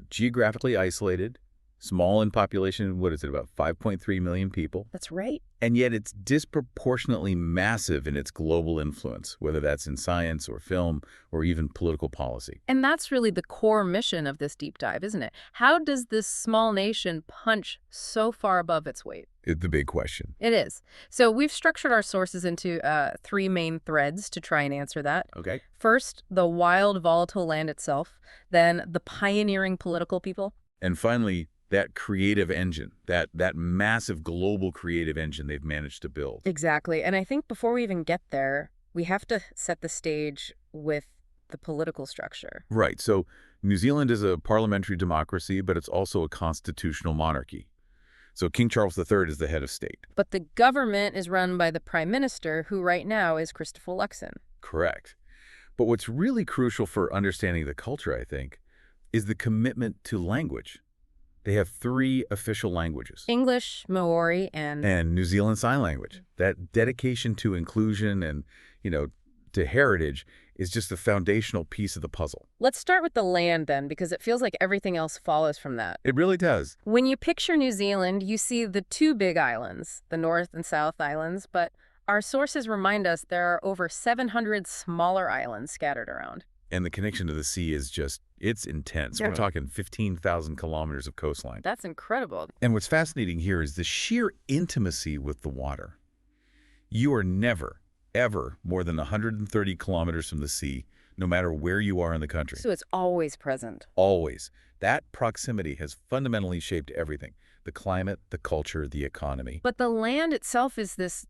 geographically isolated, small in population, what is it, about 5.3 million people? That's right. And yet it's disproportionately massive in its global influence, whether that's in science or film or even political policy. And that's really the core mission of this deep dive, isn't it? How does this small nation punch so far above its weight? It's the big question. It is. So we've structured our sources into three main threads to try and answer that. Okay. First, the wild, volatile land itself. Then the pioneering political people. And finally, that creative engine, that massive global creative engine they've managed to build. Exactly. And I think before we even get there, we have to set the stage with the political structure. Right. So New Zealand is a parliamentary democracy, but it's also a constitutional monarchy. So King Charles III is the head of state. But the government is run by the prime minister, who right now is Christopher Luxon. Correct. But what's really crucial for understanding the culture, I think, is the commitment to language. They have 3 official languages. English, Maori, and New Zealand Sign Language. That dedication to inclusion and, to heritage is just a foundational piece of the puzzle. Let's start with the land then, because it feels like everything else follows from that. It really does. When you picture New Zealand, you see the 2 big islands, the North and South Islands, but our sources remind us there are over 700 smaller islands scattered around. And the connection to the sea is it's intense. Yeah. We're talking 15,000 kilometers of coastline. That's incredible. And what's fascinating here is the sheer intimacy with the water. You are never, ever more than 130 kilometers from the sea, no matter where you are in the country. So it's always present. Always. That proximity has fundamentally shaped everything. The climate, the culture, the economy. But the land itself is this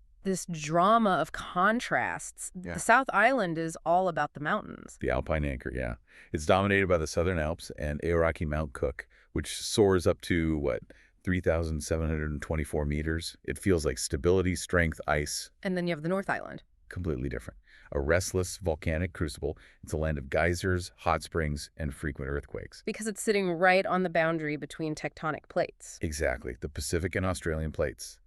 drama of contrasts. Yeah. The South Island is all about the mountains. The Alpine Anchor, yeah. It's dominated by the Southern Alps and Aoraki Mount Cook, which soars up to, 3,724 meters. It feels like stability, strength, ice. And then you have the North Island. Completely different. A restless volcanic crucible. It's a land of geysers, hot springs, and frequent earthquakes. Because it's sitting right on the boundary between tectonic plates. Exactly, the Pacific and Australian plates.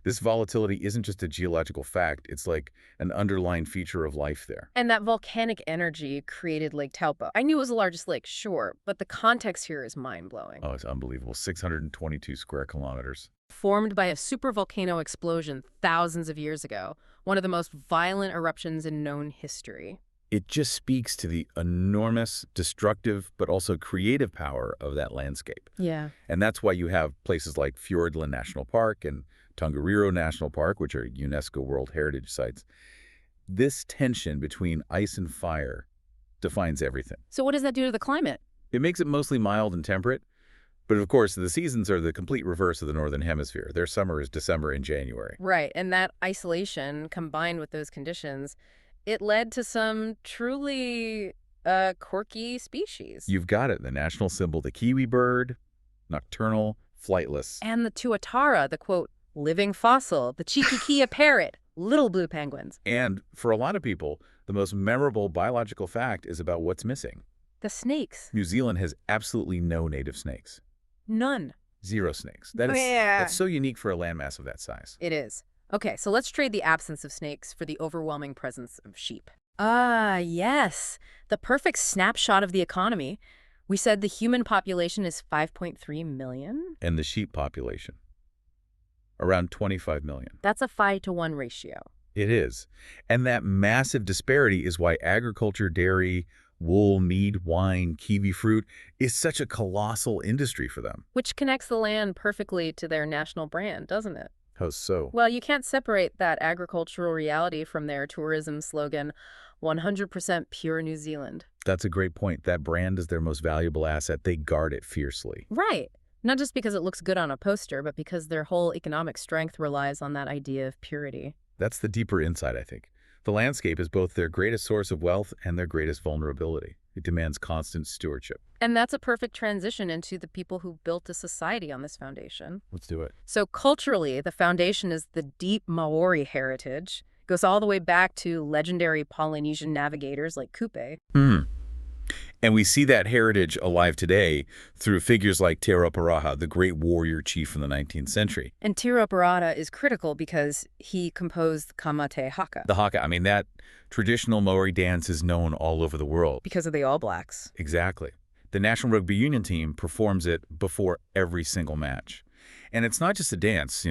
This volatility isn't just a geological fact, it's like an underlying feature of life there. And that volcanic energy created Lake Taupo. I knew it was the largest lake, sure, but the context here is mind-blowing. Oh, it's unbelievable. 622 square kilometers. Formed by a supervolcano explosion thousands of years ago, one of the most violent eruptions in known history. It just speaks to the enormous, destructive, but also creative power of that landscape. Yeah. And that's why you have places like Fiordland National Park and Tongariro National Park, which are UNESCO World Heritage Sites. This tension between ice and fire defines everything. So what does that do to the climate? It makes it mostly mild and temperate, but of course the seasons are the complete reverse of the Northern Hemisphere. Their summer is December and January. Right, and that isolation combined with those conditions, it led to some truly quirky species. You've got it, the national symbol, the kiwi bird, nocturnal, flightless. And the tuatara, the quote, living fossil, the chiquiquia parrot, little blue penguins. And for a lot of people, the most memorable biological fact is about what's missing. The snakes. New Zealand has absolutely no native snakes. None. 0 snakes. That's so unique for a landmass of that size. It is. Okay, so let's trade the absence of snakes for the overwhelming presence of sheep. Ah, yes. The perfect snapshot of the economy. We said the human population is 5.3 million. And the sheep population, around 25 million. That's a 5-to-1 ratio. It is. And that massive disparity is why agriculture, dairy, wool, meat, wine, kiwi fruit is such a colossal industry for them. Which connects the land perfectly to their national brand, doesn't it? How so? Well, you can't separate that agricultural reality from their tourism slogan, 100% pure New Zealand. That's a great point. That brand is their most valuable asset. They guard it fiercely. Right. Not just because it looks good on a poster, but because their whole economic strength relies on that idea of purity. That's the deeper insight, I think. The landscape is both their greatest source of wealth and their greatest vulnerability. It demands constant stewardship. And that's a perfect transition into the people who built a society on this foundation. Let's do it. So culturally, the foundation is the deep Maori heritage. It goes all the way back to legendary Polynesian navigators like Kupe. And we see that heritage alive today through figures like Te Rauparaha, the great warrior chief from the 19th century. And Tiraparada is critical because he composed Kamate Haka The haka, I mean, that traditional Maori dance is known all over the world. because of the All Blacks. Exactly. The National Rugby Union team performs it before every single match. And it's not just a dance,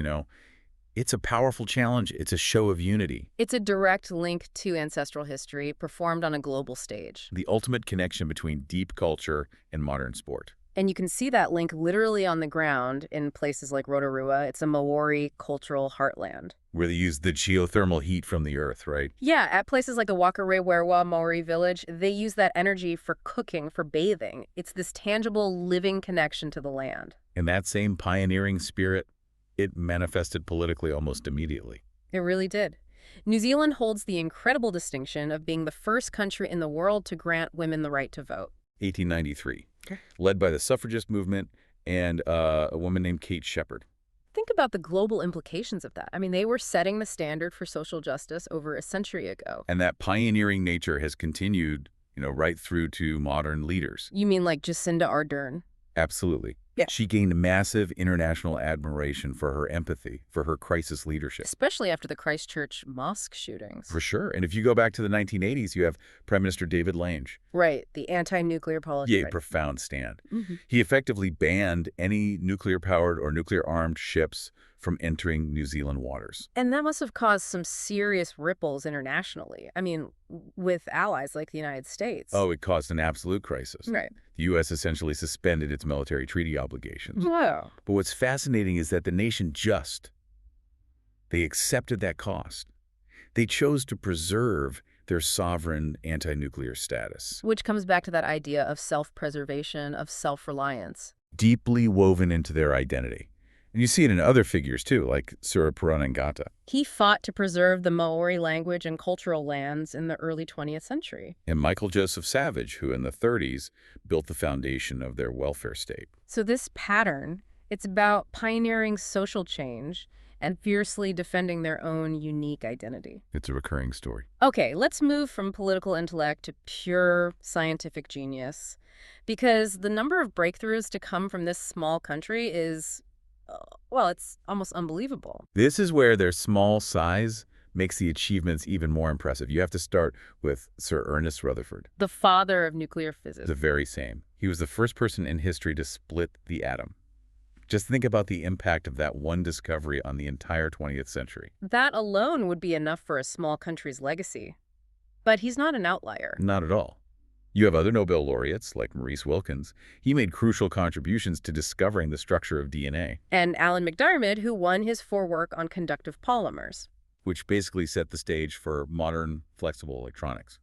it's a powerful challenge. It's a show of unity. It's a direct link to ancestral history performed on a global stage. The ultimate connection between deep culture and modern sport. And you can see that link literally on the ground in places like Rotorua. It's a Maori cultural heartland. Where they use the geothermal heat from the earth, right? Yeah, at places like the Wakarewerewa Maori village, they use that energy for cooking, for bathing. It's this tangible, living connection to the land. And that same pioneering spirit, it manifested politically almost immediately. It really did. New Zealand holds the incredible distinction of being the first country in the world to grant women the right to vote. 1893, led by the suffragist movement and a woman named Kate Shepherd. Think about the global implications of that. I mean, they were setting the standard for social justice over a century ago. And that pioneering nature has continued, right through to modern leaders. You mean like Jacinda Ardern? Absolutely. Yeah. She gained massive international admiration for her empathy, for her crisis leadership. Especially after the Christchurch mosque shootings. For sure. And if you go back to the 1980s, you have Prime Minister David Lange. Right, the anti-nuclear policy. Yeah, right. profound stand. Mm-hmm. He effectively banned any nuclear-powered or nuclear-armed ships from entering New Zealand waters. And that must have caused some serious ripples internationally. I mean, with allies like the United States. Oh, it caused an absolute crisis. Right. The U.S. essentially suspended its military treaty obligations. Wow. But what's fascinating is that the nation they accepted that cost. They chose to preserve their sovereign anti-nuclear status. Which comes back to that idea of self-preservation, of self-reliance. Deeply woven into their identity. And you see it in other figures, too, like Suraparanangata. He fought to preserve the Maori language and cultural lands in the early 20th century. And Michael Joseph Savage, who in the 30s built the foundation of their welfare state. So this pattern, it's about pioneering social change and fiercely defending their own unique identity. It's a recurring story. Okay, let's move from political intellect to pure scientific genius. Because the number of breakthroughs to come from this small country is, well, it's almost unbelievable. This is where their small size makes the achievements even more impressive. You have to start with Sir Ernest Rutherford. The father of nuclear physics. The very same. He was the first person in history to split the atom. Just think about the impact of that one discovery on the entire 20th century. That alone would be enough for a small country's legacy. But he's not an outlier. Not at all. You have other Nobel laureates, like Maurice Wilkins. He made crucial contributions to discovering the structure of DNA. And Alan MacDiarmid, who won his for work on conductive polymers. Which basically set the stage for modern flexible electronics.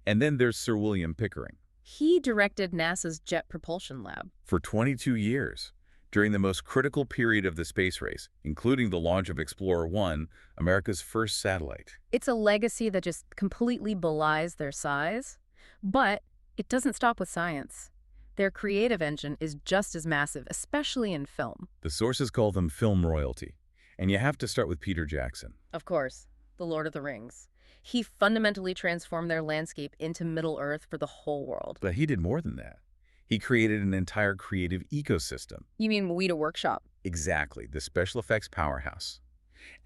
And then there's Sir William Pickering. He directed NASA's Jet Propulsion Lab. For 22 years, during the most critical period of the space race, including the launch of Explorer 1, America's first satellite. It's a legacy that just completely belies their size. But it doesn't stop with science. Their creative engine is just as massive, especially in film. The sources call them film royalty. And you have to start with Peter Jackson. Of course, The Lord of the Rings. He fundamentally transformed their landscape into Middle-earth for the whole world. But he did more than that. He created an entire creative ecosystem. You mean Weta Workshop? Exactly, the special effects powerhouse.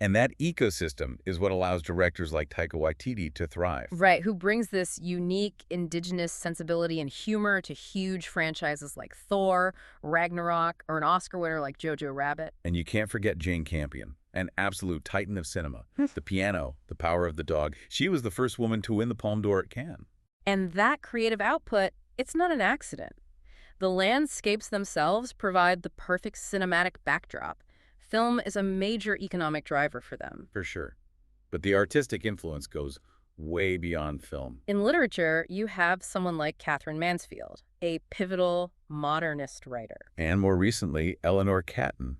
And that ecosystem is what allows directors like Taika Waititi to thrive. Right, who brings this unique indigenous sensibility and humor to huge franchises like Thor, Ragnarok, or an Oscar winner like Jojo Rabbit. And you can't forget Jane Campion, an absolute titan of cinema. The piano, the power of the dog. She was the first woman to win the Palme d'Or at Cannes. And that creative output, it's not an accident. The landscapes themselves provide the perfect cinematic backdrop. Film is a major economic driver for them. For sure. But the artistic influence goes way beyond film. In literature, you have someone like Catherine Mansfield, a pivotal modernist writer. And more recently, Eleanor Catton.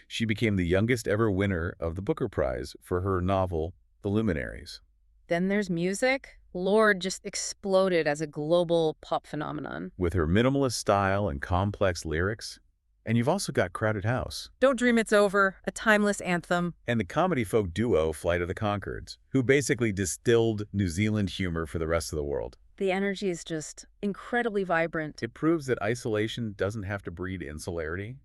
She became the youngest ever winner of the Booker Prize for her novel, The Luminaries. Then there's music. Lorde just exploded as a global pop phenomenon. With her minimalist style and complex lyrics. And you've also got Crowded House. Don't Dream It's Over, a timeless anthem. And the comedy folk duo Flight of the Conchords, who basically distilled New Zealand humor for the rest of the world. The energy is just incredibly vibrant. It proves that isolation doesn't have to breed insularity.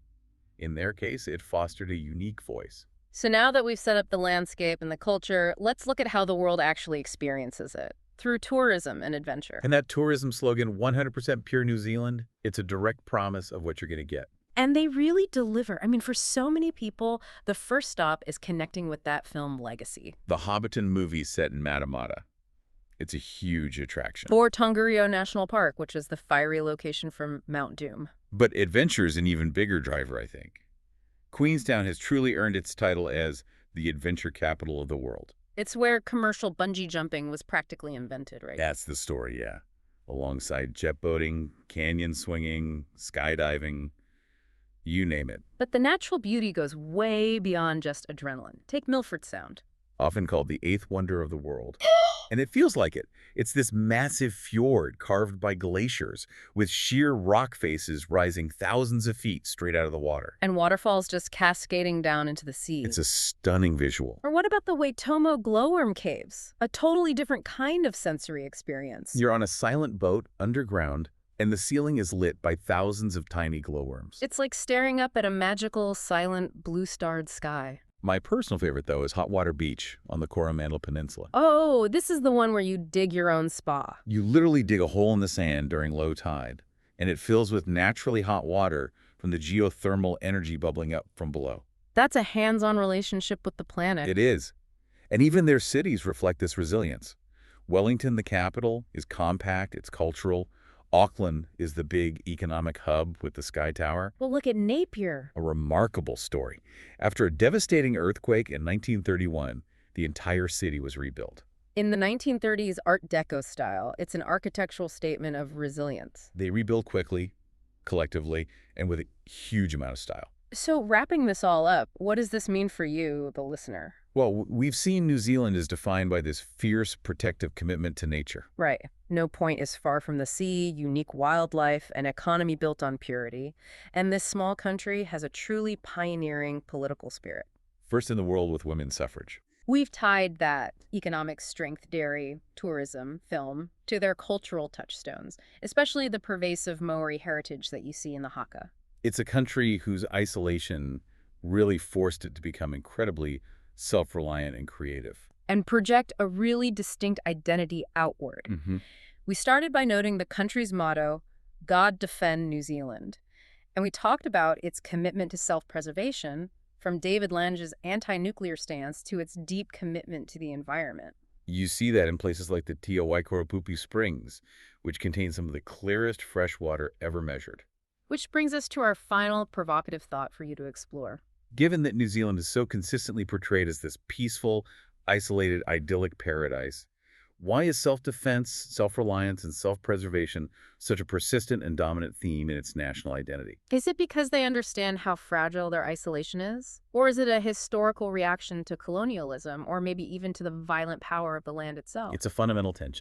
In their case, it fostered a unique voice. So now that we've set up the landscape and the culture, let's look at how the world actually experiences it through tourism and adventure. And that tourism slogan, 100% pure New Zealand, it's a direct promise of what you're going to get. And they really deliver. I mean, for so many people, the first stop is connecting with that film legacy. The Hobbiton movie set in Matamata. It's a huge attraction. Or Tongariro National Park, which is the fiery location from Mount Doom. But adventure is an even bigger driver, I think. Queenstown has truly earned its title as the adventure capital of the world. It's where commercial bungee jumping was practically invented, right? That's the story, yeah. Alongside jet boating, canyon swinging, skydiving, you name it. But the natural beauty goes way beyond just adrenaline. Take Milford Sound. Often called the eighth wonder of the world. And it feels like it. It's this massive fjord carved by glaciers with sheer rock faces rising thousands of feet straight out of the water. And waterfalls just cascading down into the sea. It's a stunning visual. Or what about the Waitomo glowworm caves? A totally different kind of sensory experience. You're on a silent boat underground, and the ceiling is lit by thousands of tiny glowworms. It's like staring up at a magical, silent, blue-starred sky. My personal favorite, though, is Hot Water Beach on the Coromandel Peninsula. Oh, this is the one where you dig your own spa. You literally dig a hole in the sand during low tide, and it fills with naturally hot water from the geothermal energy bubbling up from below. That's a hands-on relationship with the planet. It is. And even their cities reflect this resilience. Wellington, the capital, is compact, it's cultural. Auckland is the big economic hub with the Sky Tower. Well, look at Napier. A remarkable story. After a devastating earthquake in 1931, the entire city was rebuilt. In the 1930s Art Deco style, it's an architectural statement of resilience. They rebuilt quickly, collectively, and with a huge amount of style. So wrapping this all up, what does this mean for you, the listener? Well, we've seen New Zealand is defined by this fierce, protective commitment to nature. Right. No point is far from the sea, unique wildlife, an economy built on purity. And this small country has a truly pioneering political spirit. First in the world with women's suffrage. We've tied that economic strength, dairy, tourism, film, to their cultural touchstones, especially the pervasive Maori heritage that you see in the haka. It's a country whose isolation really forced it to become incredibly self-reliant and creative. And project a really distinct identity outward. We started by noting the country's motto, God Defend New Zealand. And we talked about its commitment to self-preservation, from David Lange's anti-nuclear stance to its deep commitment to the environment. You see that in places like the Te Waikoropupu Springs, which contain some of the clearest fresh water ever measured. Which brings us to our final provocative thought for you to explore. Given that New Zealand is so consistently portrayed as this peaceful, isolated, idyllic paradise, why is self-defense, self-reliance, and self-preservation such a persistent and dominant theme in its national identity? Is it because they understand how fragile their isolation is? Or is it a historical reaction to colonialism, or maybe even to the violent power of the land itself? It's a fundamental tension.